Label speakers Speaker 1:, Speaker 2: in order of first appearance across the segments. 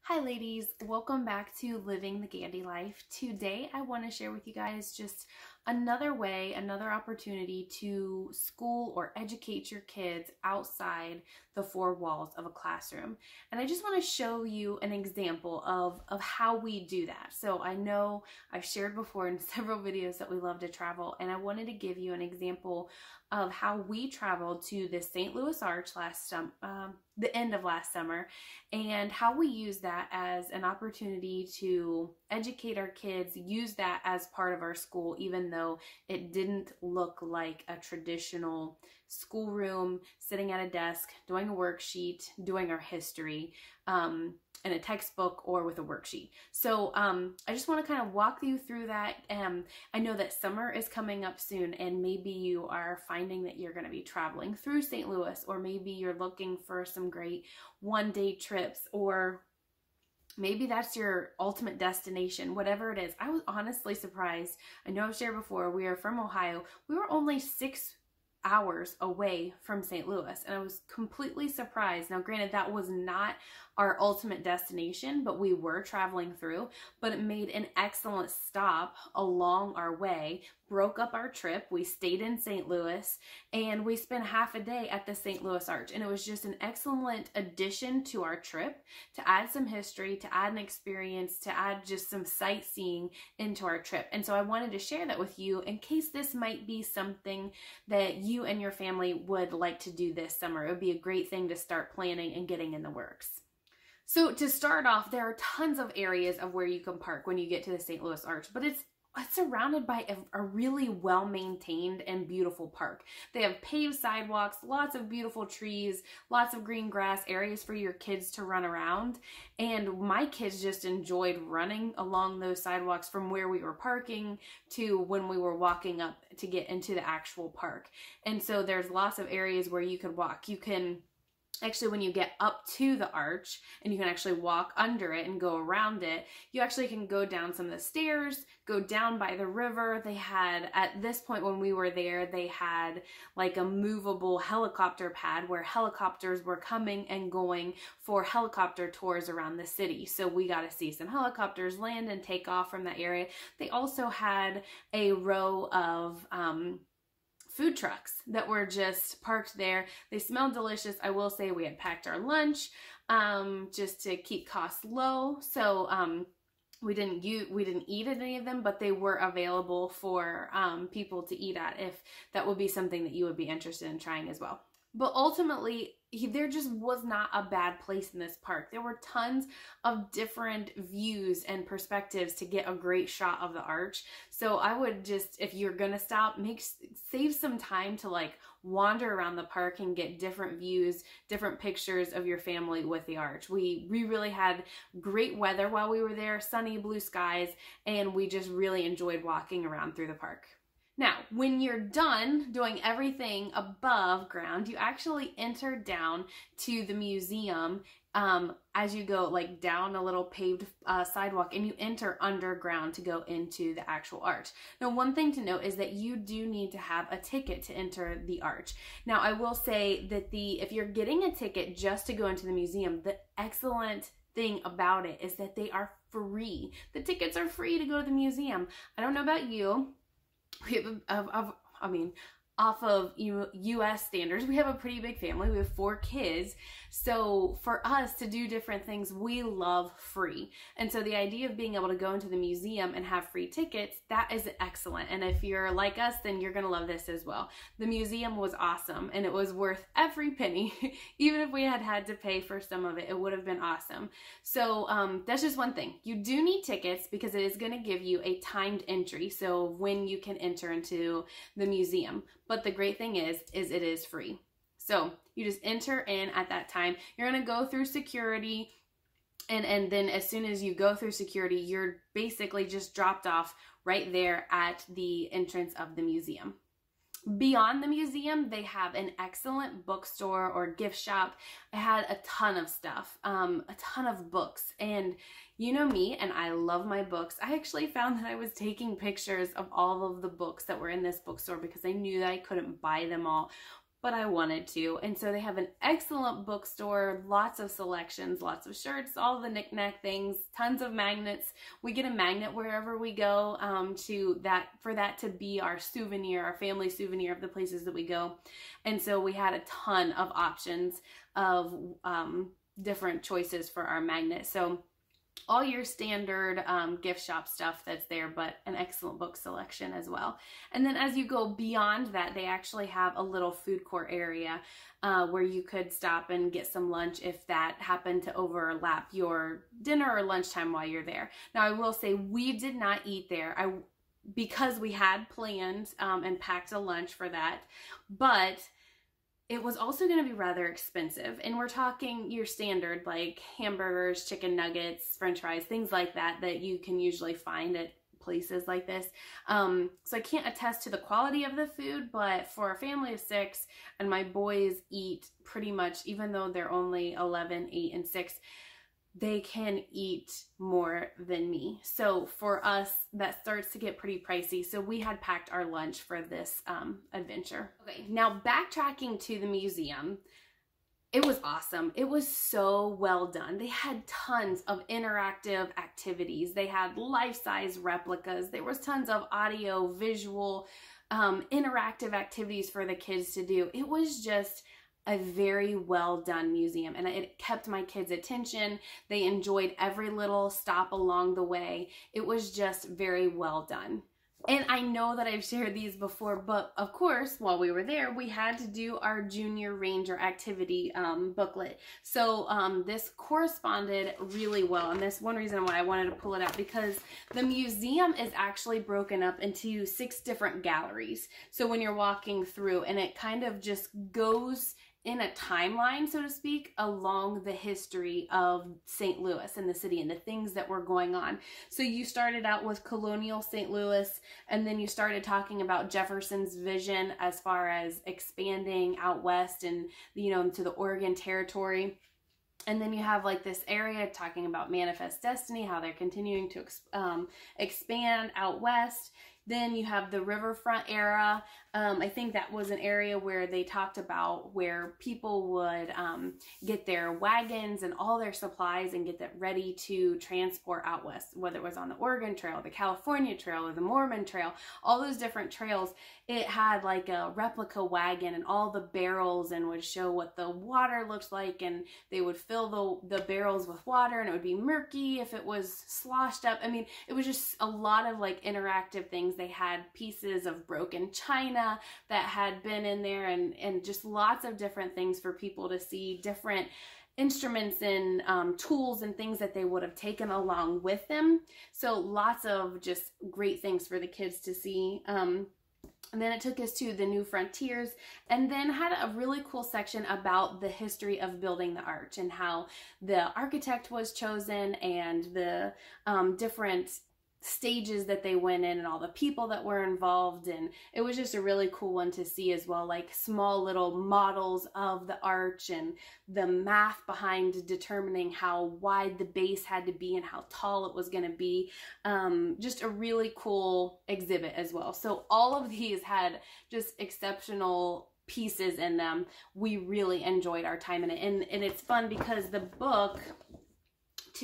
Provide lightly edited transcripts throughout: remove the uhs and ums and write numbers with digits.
Speaker 1: Hi ladies, welcome back to Living the Gandy Life. Today I want to share with you guys just another way, another opportunity to school or educate your kids outside the four walls of a classroom. And I just want to show you an example of how we do that. So I know I've shared before in several videos that we love to travel, and I wanted to give you an example of how we traveled to the St. Louis Arch the end of last summer, and how we use that as an opportunity to educate our kids, use that as part of our school, even though it didn't look like a traditional schoolroom, sitting at a desk, doing a worksheet, doing our history, in a textbook or with a worksheet. So I just want to kind of walk you through that. I know that summer is coming up soon, and maybe you are finding that you're going to be traveling through St. Louis, or maybe you're looking for some great one-day trips, or maybe that's your ultimate destination, whatever it is. I was honestly surprised. I know I've shared before, we are from Ohio. We were only 6 hours away from St. Louis, and I was completely surprised. Now granted, that was not our ultimate destination, but we were traveling through, but it made an excellent stop along our way, broke up our trip. We stayed in St. Louis, and we spent half a day at the St. Louis Arch, and it was just an excellent addition to our trip, to add some history, to add an experience, to add just some sightseeing into our trip. And so I wanted to share that with you in case this might be something that you and your family would like to do this summer. It would be a great thing to start planning and getting in the works. So to start off, there are tons of areas of where you can park when you get to the St. Louis Arch, but it's surrounded by a really well-maintained and beautiful park. They have paved sidewalks, lots of beautiful trees, lots of green grass, areas for your kids to run around. And my kids just enjoyed running along those sidewalks from where we were parking to when we were walking up to get into the actual park. And so there's lots of areas where you could walk. You can actually, when you get up to the arch and you can actually walk under it and go around it, you actually can go down some of the stairs, go down by the river. They had, at this point when we were there, they had like a movable helicopter pad where helicopters were coming and going for helicopter tours around the city. So we got to see some helicopters land and take off from that area. They also had a row of food trucks that were just parked there. They smelled delicious. I will say we had packed our lunch just to keep costs low. So we didn't eat at any of them, but they were available for people to eat at if that would be something that you would be interested in trying as well. But ultimately, there just was not a bad place in this park. There were tons of different views and perspectives to get a great shot of the arch. So I would just, if you're gonna stop, save some time to like wander around the park and get different views, different pictures of your family with the arch. We really had great weather while we were there, sunny blue skies, and we just really enjoyed walking around through the park. Now, when you're done doing everything above ground, you actually enter down to the museum as you go like down a little paved sidewalk, and you enter underground to go into the actual arch. Now, one thing to note is that you do need to have a ticket to enter the arch. Now, I will say that if you're getting a ticket just to go into the museum, the excellent thing about it is that they are free. The tickets are free to go to the museum. I don't know about you. We have off of U.S. standards, we have a pretty big family. We have 4 kids. So for us to do different things, we love free. And so the idea of being able to go into the museum and have free tickets, that is excellent. And if you're like us, then you're going to love this as well. The museum was awesome, and it was worth every penny. Even if we had to pay for some of it, it would have been awesome. So that's just one thing. You do need tickets because it is going to give you a timed entry. So when you can enter into the museum. But the great thing is it is free. So you just enter in at that time. You're going to go through security, and then as soon as you go through security, you're basically just dropped off right there at the entrance of the museum. Beyond the museum, they have an excellent bookstore or gift shop. It had a ton of stuff, a ton of books. And you know me, and I love my books. I actually found that I was taking pictures of all of the books that were in this bookstore because I knew that I couldn't buy them all. but I wanted to. And so they have an excellent bookstore, lots of selections, lots of shirts, all the knick-knack things, tons of magnets. We get a magnet wherever we go for that to be our souvenir, our family souvenir of the places that we go. And so we had a ton of options of different choices for our magnet. So all your standard gift shop stuff that's there, but an excellent book selection as well. And then as you go beyond that, they actually have a little food court area where you could stop and get some lunch if that happened to overlap your dinner or lunchtime while you're there. Now, I will say we did not eat there because we had planned and packed a lunch for that, but it was also going to be rather expensive. And we're talking your standard like hamburgers, chicken nuggets, french fries, things like that you can usually find at places like this. So I can't attest to the quality of the food, but for a family of 6, and my boys eat pretty much, even though they're only 11, 8, and 6, they can eat more than me. So for us, that starts to get pretty pricey. So we had packed our lunch for this adventure. Okay, now backtracking to the museum, it was awesome. It was so well done. They had tons of interactive activities. They had life-size replicas. There was tons of audio, visual, interactive activities for the kids to do. It was just a very well done museum, and it kept my kids' attention. They enjoyed every little stop along the way. It was just very well done. And I know that I've shared these before, but of course, while we were there, we had to do our Junior Ranger activity booklet. So this corresponded really well, and that's one reason why I wanted to pull it out, because the museum is actually broken up into 6 different galleries. So when you're walking through, and it kind of just goes in a timeline, so to speak, along the history of St. Louis and the city and the things that were going on. So you started out with colonial St. Louis, and then you started talking about Jefferson's vision as far as expanding out west and, you know, into the Oregon Territory. And then you have like this area talking about Manifest Destiny, how they're continuing to expand out west. Then you have the riverfront era. I think that was an area where they talked about where people would get their wagons and all their supplies and get that ready to transport out west, whether it was on the Oregon Trail, the California Trail, or the Mormon Trail, all those different trails. It had like a replica wagon and all the barrels, and would show what the water looked like, and they would fill the barrels with water, and it would be murky if it was sloshed up. I mean, it was just a lot of like interactive things. They had pieces of broken china that had been in there, and just lots of different things for people to see, different instruments and tools and things that they would have taken along with them. So lots of just great things for the kids to see. And then it took us to the New Frontiers, and then had a really cool section about the history of building the arch and how the architect was chosen, and the different stages that they went in, and all the people that were involved. And it was just a really cool one to see as well, like small little models of the arch and the math behind determining how wide the base had to be and how tall it was going to be. Just a really cool exhibit as well. So all of these had just exceptional pieces in them. We really enjoyed our time in it, and it's fun because the book,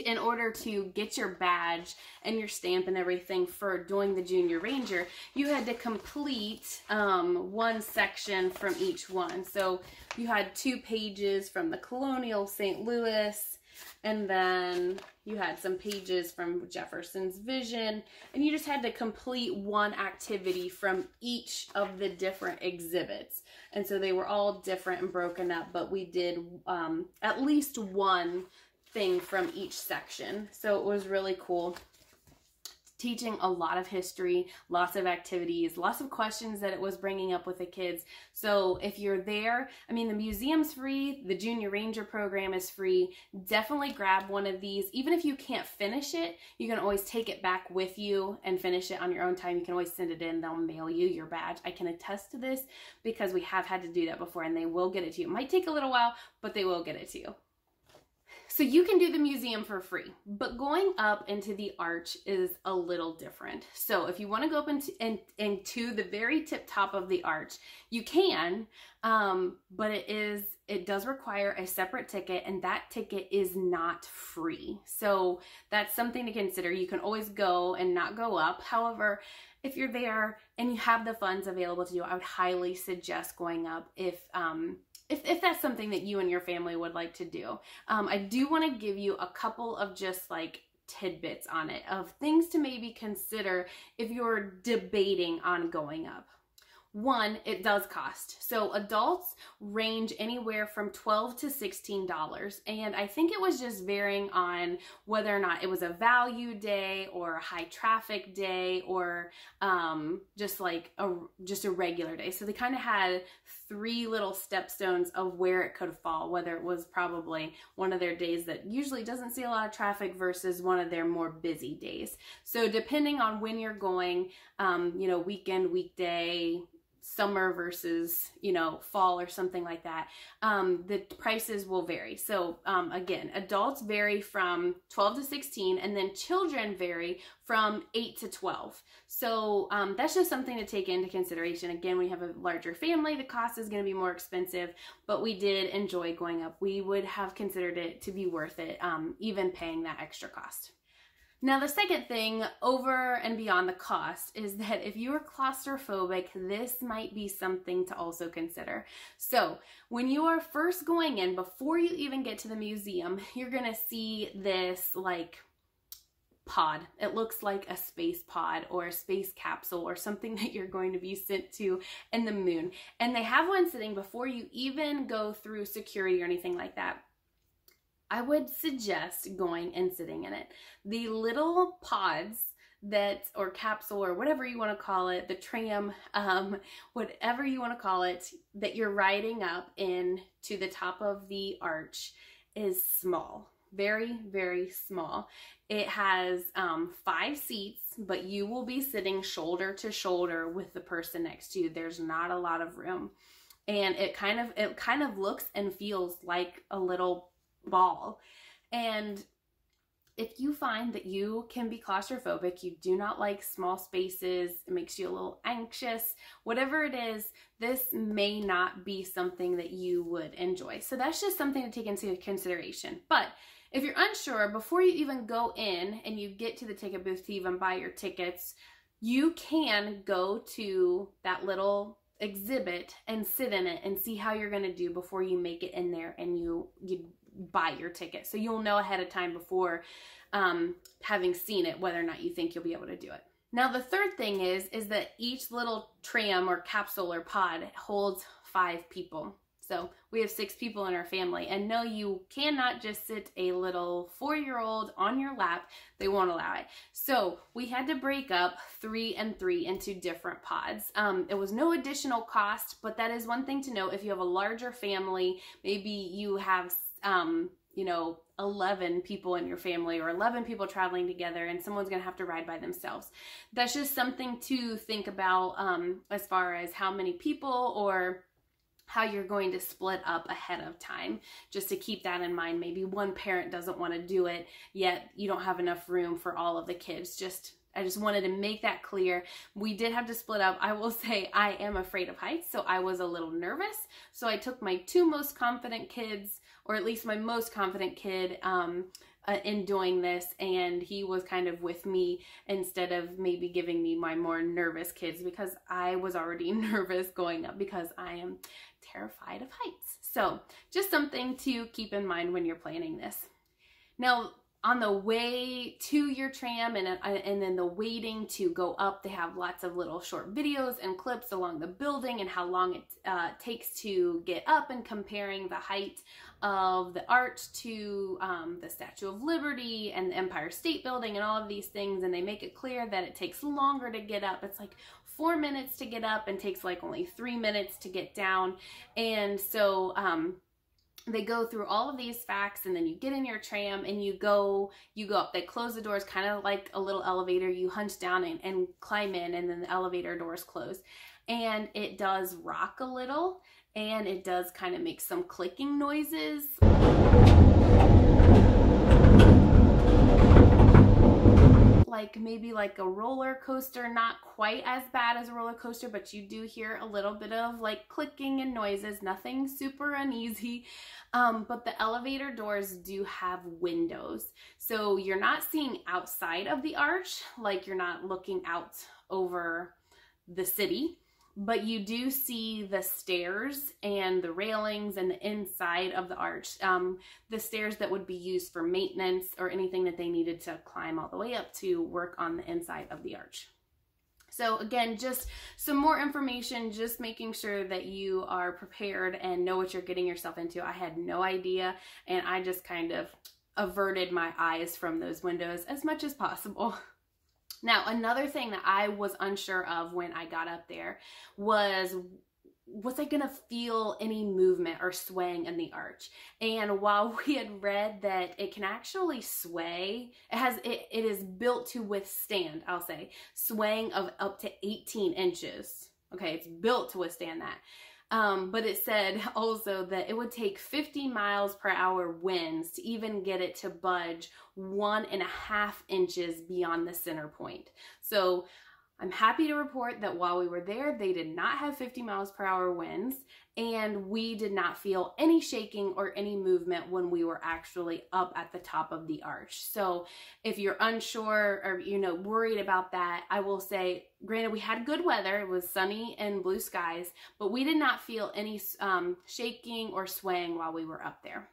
Speaker 1: in order to get your badge and your stamp and everything for doing the Junior Ranger, you had to complete one section from each one. So you had 2 pages from the colonial St. Louis, and then you had some pages from Jefferson's vision, and you just had to complete one activity from each of the different exhibits. And so they were all different and broken up, but we did at least one thing from each section. So it was really cool. Teaching a lot of history, lots of activities, lots of questions that it was bringing up with the kids. So if you're there, I mean, the museum's free, the Junior Ranger program is free. Definitely grab one of these. Even if you can't finish it, you can always take it back with you and finish it on your own time. You can always send it in. They'll mail you your badge. I can attest to this because we have had to do that before, and they will get it to you. It might take a little while, but they will get it to you. So you can do the museum for free, but going up into the arch is a little different. So if you want to go up into the very tip top of the arch, you can, but it does require a separate ticket, and that ticket is not free. So that's something to consider. You can always go and not go up. However, if you're there and you have the funds available to you, I would highly suggest going up if that's something that you and your family would like to do. I do want to give you a couple of just like tidbits on it of things to maybe consider if you're debating on going up. One, it does cost. So adults range anywhere from $12 to $16. And I think it was just varying on whether or not it was a value day or a high traffic day or just a regular day. So they kind of had three little stepstones of where it could fall, whether it was probably one of their days that usually doesn't see a lot of traffic versus one of their more busy days. So depending on when you're going, weekend, weekday, summer versus, fall or something like that, the prices will vary. So again, adults vary from 12 to 16, and then children vary from 8 to 12. So that's just something to take into consideration. Again, we have a larger family, the cost is going to be more expensive, but we did enjoy going up. We would have considered it to be worth it, even paying that extra cost. Now, the second thing over and beyond the cost is that if you are claustrophobic, this might be something to also consider. So when you are first going in, before you even get to the museum, you're going to see this like pod. It looks like a space pod or a space capsule or something that you're going to be sent to in the moon. And they have one sitting before you even go through security or anything like that. I would suggest going and sitting in it. The little pods or capsule or whatever you want to call it, the tram, whatever you want to call it, that you're riding up in to the top of the arch is small. Very, very small. It has 5 seats, but you will be sitting shoulder to shoulder with the person next to you. There's not a lot of room. And it kind of looks and feels like a little ball. And if you find that you can be claustrophobic, you do not like small spaces, it makes you a little anxious, whatever it is, this may not be something that you would enjoy. So that's just something to take into consideration. But if you're unsure, before you even go in and you get to the ticket booth to even buy your tickets, you can go to that little exhibit and sit in it and see how you're going to do before you make it in there and you buy your ticket. So you'll know ahead of time before having seen it whether or not you think you'll be able to do it. Now the third thing is that each little tram or capsule or pod holds 5 people. So we have 6 people in our family, and no, you cannot just sit a little 4-year-old on your lap. They won't allow it. So we had to break up 3 and 3 into different pods. It was no additional cost, but that is one thing to know. If you have a larger family, maybe you have 11 people in your family or 11 people traveling together and someone's going to have to ride by themselves. That's just something to think about as far as how many people or how you're going to split up ahead of time, just to keep that in mind. Maybe one parent doesn't want to do it, yet you don't have enough room for all of the kids. I just wanted to make that clear. We did have to split up. I will say I am afraid of heights, so I was a little nervous. So I took my 2 most confident kids, or at least my most confident kid, in doing this, and he was kind of with me instead of maybe giving me my more nervous kids, because I was already nervous going up because I am terrified of heights. So just something to keep in mind when you're planning this. Now, on the way to your tram and then the waiting to go up, they have lots of little short videos and clips along the building and how long it takes to get up, and comparing the height of the arch to the Statue of Liberty and the Empire State Building and all of these things. And they make it clear that it takes longer to get up. It's like 4 minutes to get up and takes like only 3 minutes to get down. And so they go through all of these facts, and then you get in your tram and you go up. They close the doors, kind of like a little elevator. You hunch down and climb in, and then the elevator doors close. And it does rock a little, and it does kind of make some clicking noises. like maybe like a roller coaster, not quite as bad as a roller coaster, but you do hear a little bit of like clicking and noises, nothing super uneasy. But the elevator doors do have windows. So you're not seeing outside of the arch, like you're not looking out over the city, but you do see the stairs and the railings and the inside of the arch, the stairs that would be used for maintenance or anything that they needed to climb all the way up to work on the inside of the arch. So again, just some more information, just making sure that you are prepared and know what you're getting yourself into. I had no idea, and I just kind of averted my eyes from those windows as much as possible. Now, another thing that I was unsure of when I got up there was I gonna feel any movement or swaying in the arch? And while we had read that it can actually sway, it is built to withstand, I'll say, swaying of up to 18 inches. Okay, it's built to withstand that. But it said also that it would take 50 miles per hour winds to even get it to budge 1.5 inches beyond the center point. So I'm happy to report that while we were there, they did not have 50 miles per hour winds, and we did not feel any shaking or any movement when we were actually up at the top of the arch. So if you're unsure or, worried about that, I will say, granted, we had good weather. It was sunny and blue skies, but we did not feel any shaking or swaying while we were up there.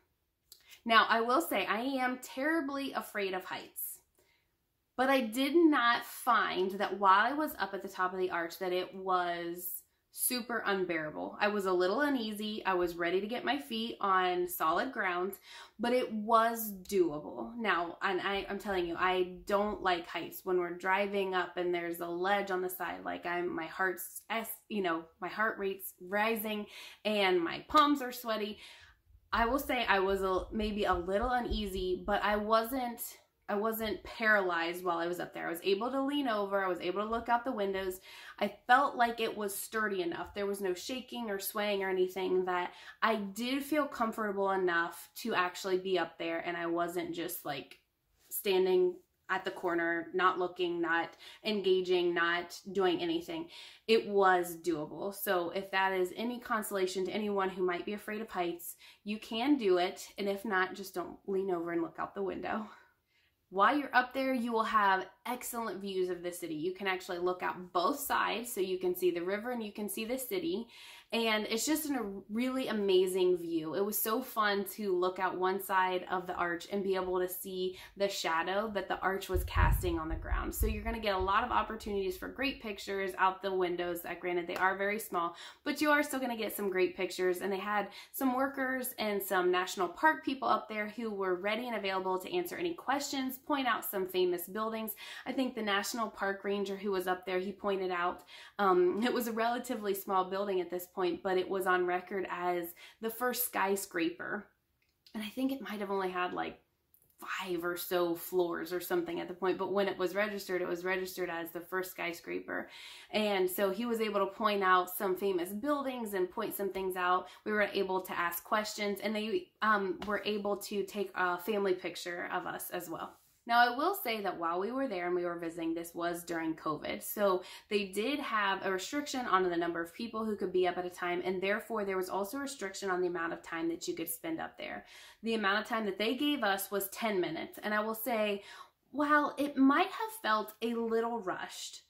Speaker 1: Now, I will say I am terribly afraid of heights. But I did not find that while I was up at the top of the arch that it was super unbearable. I was a little uneasy. I was ready to get my feet on solid ground, but it was doable. Now, and I'm telling you, I don't like heights. When we're driving up and there's a ledge on the side, like my heart rate's rising and my palms are sweaty. I will say I was maybe a little uneasy, but I wasn't paralyzed while I was up there. I was able to lean over. I was able to look out the windows. I felt like it was sturdy enough. There was no shaking or swaying or anything, that I did feel comfortable enough to actually be up there, and I wasn't just like standing at the corner, not looking, not engaging, not doing anything. It was doable. So if that is any consolation to anyone who might be afraid of heights, you can do it. And if not, just don't lean over and look out the window. While you're up there, you will have excellent views of the city. You can actually look out both sides, so you can see the river and you can see the city. And it's just a really amazing view. It was so fun to look out one side of the arch and be able to see the shadow that the arch was casting on the ground. So you're going to get a lot of opportunities for great pictures out the windows. Granted, they are very small, but you are still going to get some great pictures. And they had some workers and some national park people up there who were ready and available to answer any questions, point out some famous buildings. I think the national park ranger who was up there, he pointed out it was a relatively small building at this point, but it was on record as the first skyscraper. And I think it might have only had like 5 or so floors or something at the point, but when it was registered as the first skyscraper. And so he was able to point out some famous buildings and point some things out. We were able to ask questions, and they were able to take a family picture of us as well. Now, I will say that while we were there and we were visiting, this was during COVID. So they did have a restriction on the number of people who could be up at a time, and therefore there was also a restriction on the amount of time that you could spend up there. The amount of time that they gave us was 10 minutes. And I will say, while it might have felt a little rushed,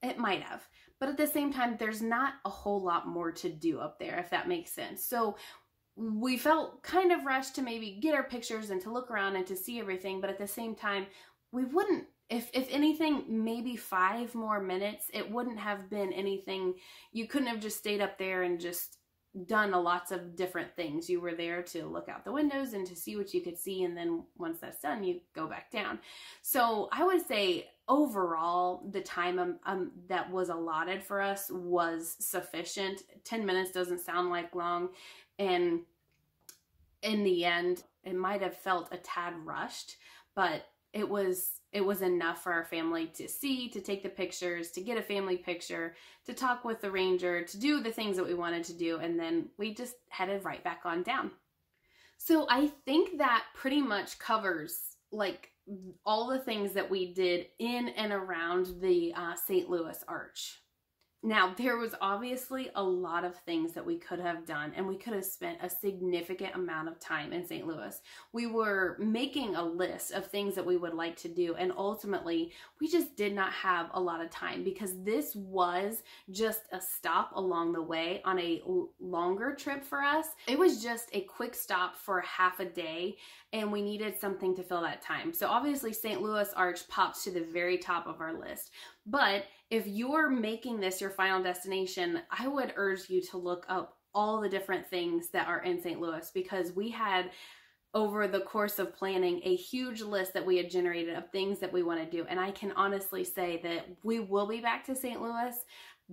Speaker 1: it might have. But at the same time, there's not a whole lot more to do up there, if that makes sense. So we felt kind of rushed to maybe get our pictures and to look around and to see everything, but at the same time, we wouldn't, if anything, maybe 5 more minutes, it wouldn't have been anything. You couldn't have just stayed up there and just done lots of different things. You were there to look out the windows and to see what you could see, and then once that's done, you go back down. So I would say overall, the time that was allotted for us was sufficient. 10 minutes doesn't sound like long. And in the end, it might have felt a tad rushed, but it was enough for our family to see, to take the pictures, to get a family picture, to talk with the ranger, to do the things that we wanted to do, and then we just headed right back on down. So I think that pretty much covers like all the things that we did in and around the St. Louis Arch. Now, there was obviously a lot of things that we could have done, and we could have spent a significant amount of time in St. Louis. We were making a list of things that we would like to do, and ultimately, we just did not have a lot of time because this was just a stop along the way on a longer trip for us. It was just a quick stop for half a day, and we needed something to fill that time. So obviously, St. Louis Arch pops to the very top of our list. But if you're making this your final destination, I would urge you to look up all the different things that are in St. Louis, because we had, over the course of planning, a huge list that we had generated of things that we want to do. And I can honestly say that we will be back to St. Louis,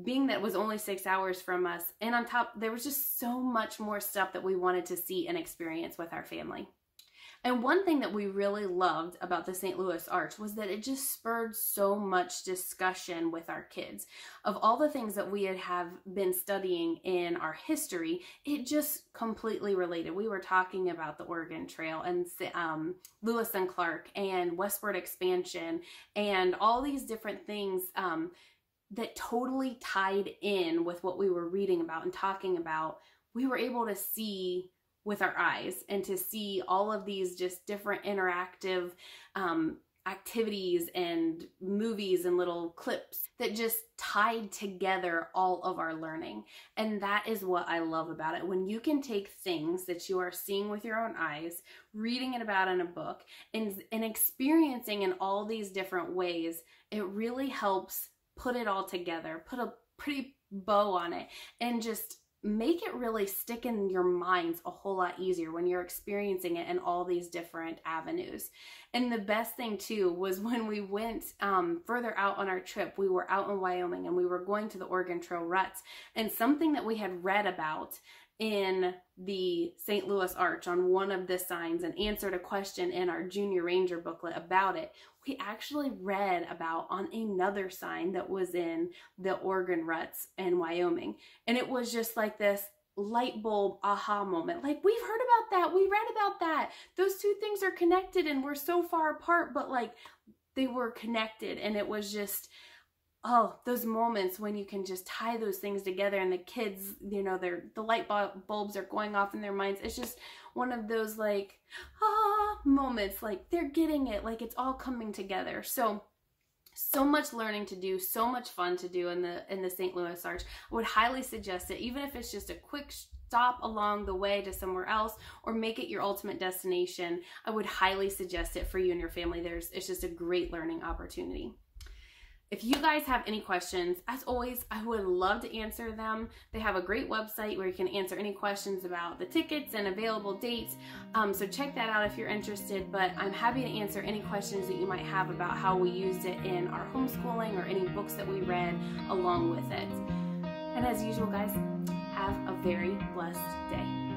Speaker 1: being that it was only 6 hours from us. And on top, there was just so much more stuff that we wanted to see and experience with our family. And one thing that we really loved about the St. Louis Arch was that it just spurred so much discussion with our kids. Of all the things that we have been studying in our history, it just completely related. We were talking about the Oregon Trail and Lewis and Clark and westward expansion and all these different things that totally tied in with what we were reading about and talking about. We were able to see with our eyes and to see all of these just different interactive activities and movies and little clips that just tied together all of our learning. And that is what I love about it. When you can take things that you are seeing with your own eyes, reading it about in a book, and experiencing in all these different ways, it really helps put it all together, put a pretty bow on it, and just make it really stick in your minds a whole lot easier when you're experiencing it in all these different avenues. And the best thing too was when we went further out on our trip, we were out in Wyoming and we were going to the Oregon Trail ruts, and something that we had read about in the St. Louis Arch on one of the signs and answered a question in our Junior Ranger booklet about it, we actually read about on another sign that was in the Oregon ruts in Wyoming. And it was just like this light bulb aha moment. Like, we've heard about that. We read about that. Those two things are connected and we're so far apart, but like they were connected. And it was just, oh, those moments when you can just tie those things together, and the kids, you know, the light bulbs are going off in their minds. It's just one of those like, moments, like they're getting it, like it's all coming together. So much learning to do, so much fun to do in the St. Louis Arch. I would highly suggest it, even if it's just a quick stop along the way to somewhere else, or make it your ultimate destination. I would highly suggest it for you and your family. It's just a great learning opportunity. If you guys have any questions, as always, I would love to answer them. They have a great website where you can answer any questions about the tickets and available dates. So check that out if you're interested, but I'm happy to answer any questions that you might have about how we used it in our homeschooling or any books that we read along with it. And as usual, guys, have a very blessed day.